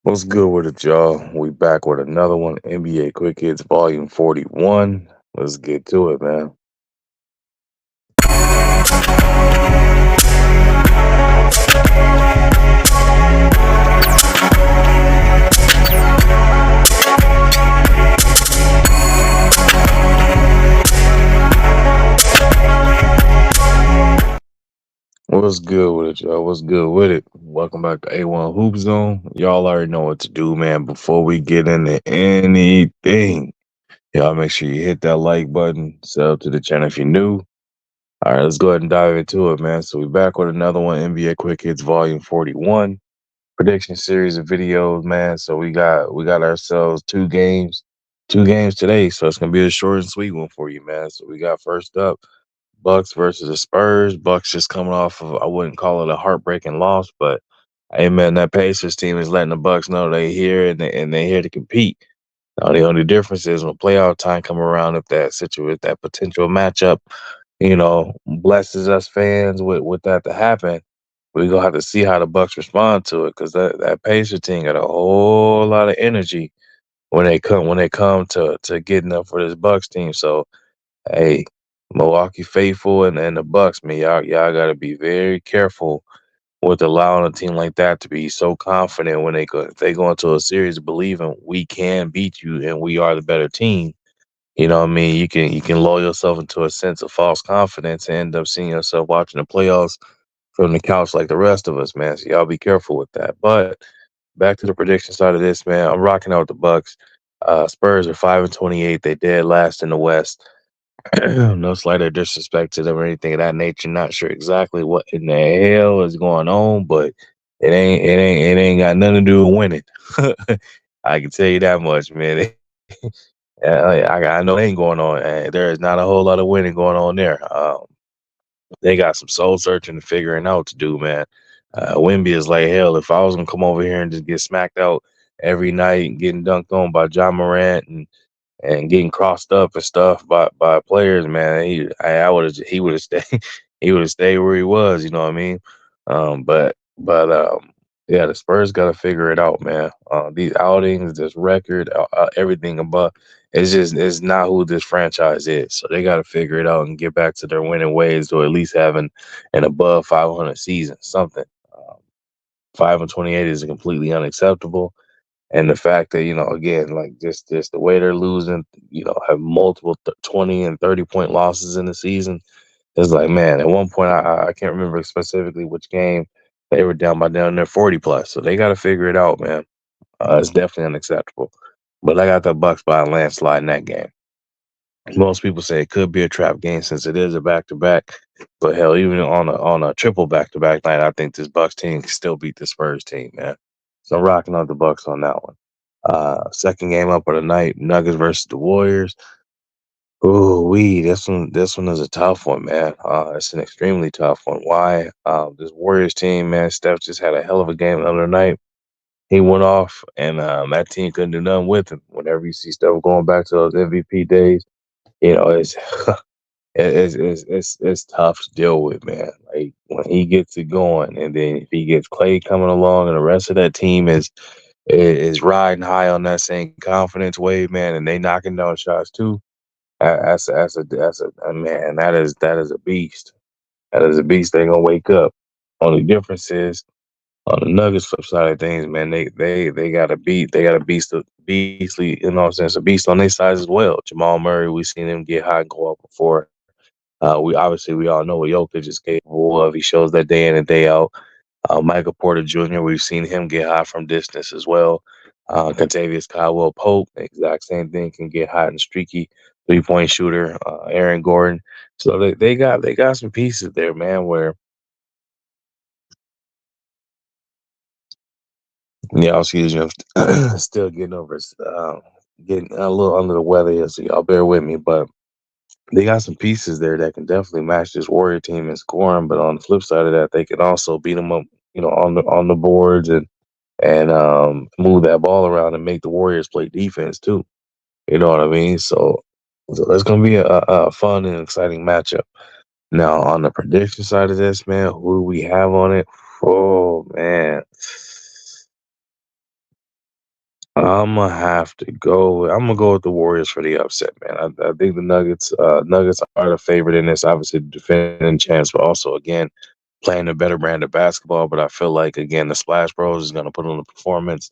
What's good with it, y'all? We back with another one, NBA Quick Hits Volume 41. Let's get to it, man. What's good with it, y'all? What's good with it? Welcome back to A1 Hoop Zone. Y'all already know what to do, man. Before we get into anything, y'all make sure you hit that like button, sub to the channel if you're new. All right, let's go ahead and dive into it, man. So we back with another one, NBA Quick Hits Volume 41. Prediction series of videos, man. So we got ourselves two games today. So it's gonna be a short and sweet one for you, man. So we got first up, Bucks versus the Spurs. Bucks just coming off of, I wouldn't call it a heartbreaking loss, but hey man, that Pacers team is letting the Bucks know they here and they here to compete. Now the only difference is when playoff time come around, if that potential matchup, blesses us fans with that to happen, we gonna have to see how the Bucks respond to it because that Pacer team got a whole lot of energy when they come to getting up for this Bucks team. So hey, Milwaukee faithful and the Bucks, man, y'all gotta be very careful with allowing a team like that to be so confident when they go into a series believing we can beat you and we are the better team. You know what I mean? You can lull yourself into a sense of false confidence and end up seeing yourself watching the playoffs from the couch like the rest of us, man. So y'all be careful with that. But back to the prediction side of this, man. I'm rocking out with the Bucks. Spurs are 5-28. They dead last in the West. No slighter disrespect to them or anything of that nature. Not sure exactly what in the hell is going on, but it ain't got nothing to do with winning. I can tell you that much, man. I know it ain't going on. There is not a whole lot of winning going on there. They got some soul searching and figuring out to do, man. Wimby is like hell. If I was gonna come over here and just get smacked out every night and getting dunked on by John Morant and getting crossed up and stuff by players, man, I would have he would have stayed he would have stayed where he was. You know what I mean? But yeah, the Spurs got to figure it out, man. These outings, this record, everything above, it's not who this franchise is. So they got to figure it out and get back to their winning ways, or at least having an above 500 season, something. Um, 5-28 is completely unacceptable. And the fact that, again, like just the way they're losing, have multiple 20 and 30 point losses in the season. It's like, man, at one point, I can't remember specifically which game they were down by down there 40 plus. So they got to figure it out, man. It's definitely unacceptable. But I got the Bucks by a landslide in that game. Most people say it could be a trap game since it is a back to back. But hell, even on a triple back to back night, I think this Bucks team can still beat the Spurs team, man. So I'm rocking out the Bucks on that one. Second game up of the night, Nuggets versus the Warriors. Oh, this one is a tough one, man. It's an extremely tough one. Why? This Warriors team, man, Steph just had a hell of a game the other night. He went off, and that team couldn't do nothing with him. Whenever you see Steph going back to those MVP days, it's it's tough to deal with, man. Like when he gets it going, and then if he gets Clay coming along, and the rest of that team is riding high on that same confidence wave, man, and they knocking down shots too. Man. That is a beast. That is a beast. They gonna wake up. Only difference is on the Nuggets flip side of things, man. They got a beat. They got a beastly, sense, a beast on their side as well. Jamal Murray, we seen him get hot and go up before. We all know what Jokic is capable of. He shows that day in and day out. Michael Porter Jr., we've seen him get hot from distance as well. Contavious Caldwell Pope, exact same thing, can get hot and streaky 3 point shooter. Aaron Gordon. So they got some pieces there, man, where yeah, excuse me, I'm still getting getting a little under the weather here, so y'all bear with me. But they got some pieces there that can definitely match this Warrior team in scoring. But on the flip side of that, they can also beat them up, on the boards and move that ball around and make the Warriors play defense too. You know what I mean? So it's gonna be a fun and exciting matchup. Now on the prediction side of this, man, who do we have on it? Oh man, I'm gonna have to go. I'm gonna go with the Warriors for the upset, man. I think the Nuggets are the favorite in this. Obviously, the defending champs, but also again playing a better brand of basketball. But I feel like again the Splash Bros is gonna put on the performance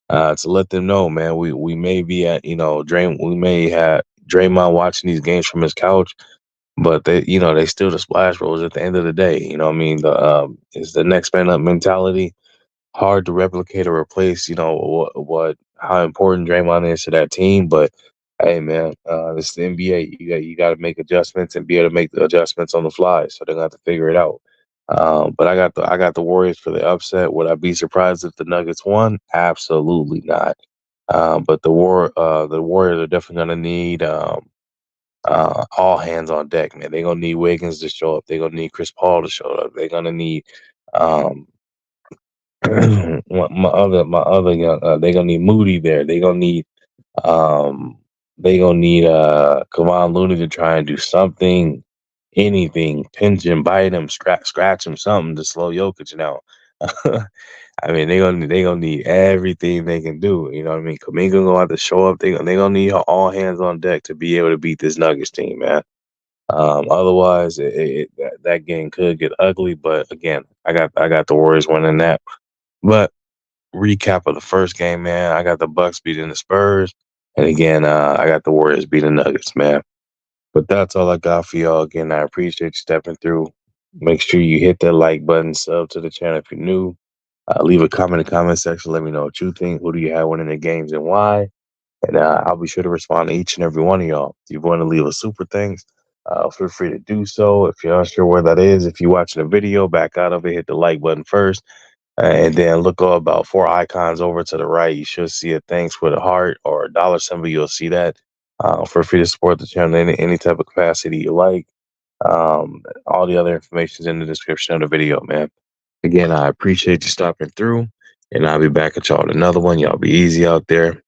to let them know, man. We may be at we may have Draymond watching these games from his couch, but they still the Splash Bros at the end of the day. You know what I mean? The It's the next man up mentality, hard to replicate or replace. What how important Draymond is to that team, but hey, man, this is the NBA. You got to make adjustments and be able to make the adjustments on the fly. So they're gonna have to figure it out. But I got the Warriors for the upset. Would I be surprised if the Nuggets won? Absolutely not. But the Warriors are definitely gonna need all hands on deck, man. They're gonna need Wiggins to show up. They're gonna need Chris Paul to show up. They're gonna need um, my other young. They're gonna need Moody there. Um, Kevon Looney to try and do something, anything, pinch him, bite him, scratch him, something to slow Jokic down. I mean, they gonna need everything they can do. You know what I mean? Kaminga gonna have to show up. They gonna need all hands on deck to be able to beat this Nuggets team, man. Otherwise, that game could get ugly. But again, I got the Warriors winning that. But recap of the first game, man. I got the Bucks beating the Spurs, and again, I got the Warriors beating the Nuggets, man. But that's all I got for y'all. Again, I appreciate you stepping through. Make sure you hit that like button, sub to the channel if you're new. Leave a comment in the comment section. Let me know what you think. Who do you have winning the games and why? And I'll be sure to respond to each and every one of y'all. If you want to leave a super thanks, feel free to do so. If you're unsure where that is, if you're watching a video, back out of it, hit the like button first. And then look about four icons over to the right. You should see a thanks with a heart or a dollar symbol. You'll see that. Feel free to support the channel in any type of capacity you like. All the other information is in the description of the video, man. Again, I appreciate you stopping through, and I'll be back at y'all with another one. Y'all be easy out there.